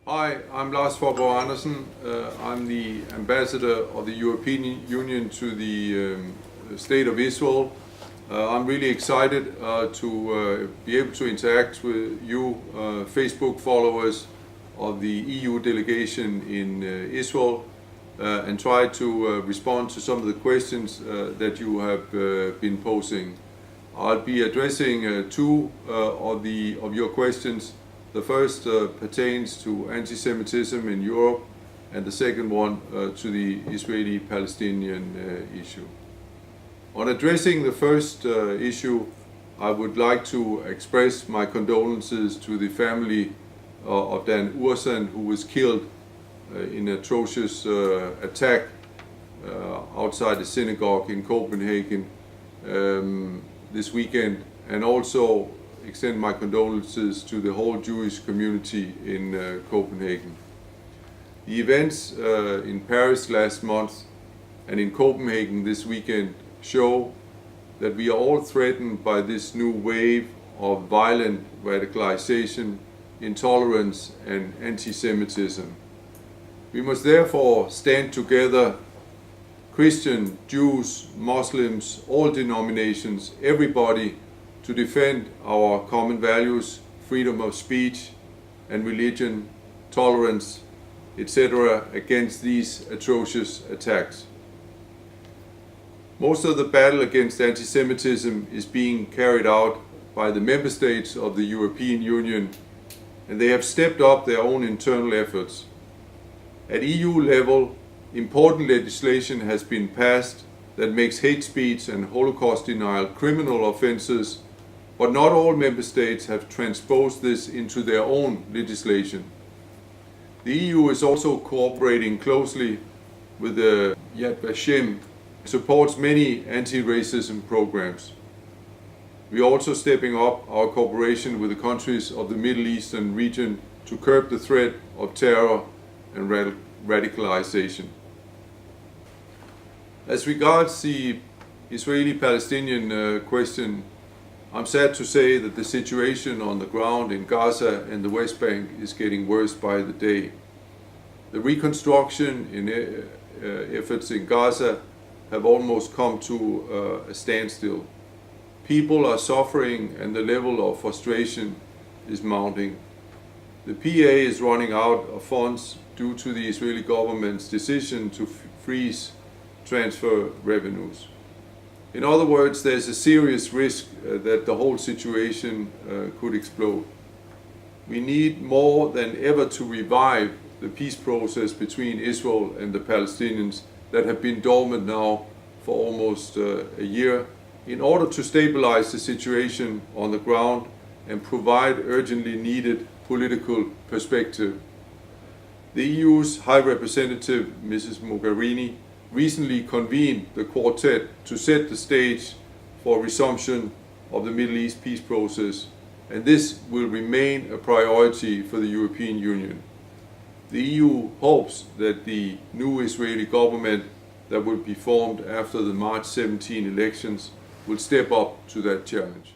Hi, I'm Lars Andersen. I'm the ambassador of the European Union to the State of Israel. I'm really excited to be able to interact with you, Facebook followers of the EU delegation in Israel, and try to respond to some of the questions that you have been posing. I'll be addressing two of your questions. The first pertains to anti-Semitism in Europe, and the second one to the Israeli-Palestinian issue. On addressing the first issue, I would like to express my condolences to the family of Andersen, who was killed in an atrocious attack outside a synagogue in Copenhagen this weekend, and also extend my condolences to the whole Jewish community in Copenhagen. The events in Paris last month and in Copenhagen this weekend show that we are all threatened by this new wave of violent radicalization, intolerance and anti-Semitism. We must therefore stand together, Christian, Jews, Muslims, all denominations, everybody, to defend our common values, freedom of speech and religion, tolerance, etc. against these atrocious attacks. Most of the battle against anti-Semitism is being carried out by the member states of the European Union, and they have stepped up their own internal efforts. At EU level, important legislation has been passed that makes hate speech and Holocaust denial criminal offences, but not all member states have transposed this into their own legislation. The EU is also cooperating closely with the Yad Vashem, supports many anti-racism programs. We are also stepping up our cooperation with the countries of the Middle Eastern region to curb the threat of terror and radicalization. As regards the Israeli-Palestinian question, I'm sad to say that the situation on the ground in Gaza and the West Bank is getting worse by the day. The reconstruction efforts in Gaza have almost come to a standstill. People are suffering and the level of frustration is mounting. The PA is running out of funds due to the Israeli government's decision to freeze transfer revenues. In other words, there's a serious risk that the whole situation could explode. We need more than ever to revive the peace process between Israel and the Palestinians that have been dormant now for almost a year, in order to stabilize the situation on the ground and provide urgently needed political perspective. The EU's High Representative, Mrs. Mogherini, recently convened the quartet to set the stage for resumption of the Middle East peace process, and this will remain a priority for the European Union. The EU hopes that the new Israeli government that will be formed after the March 17 elections will step up to that challenge.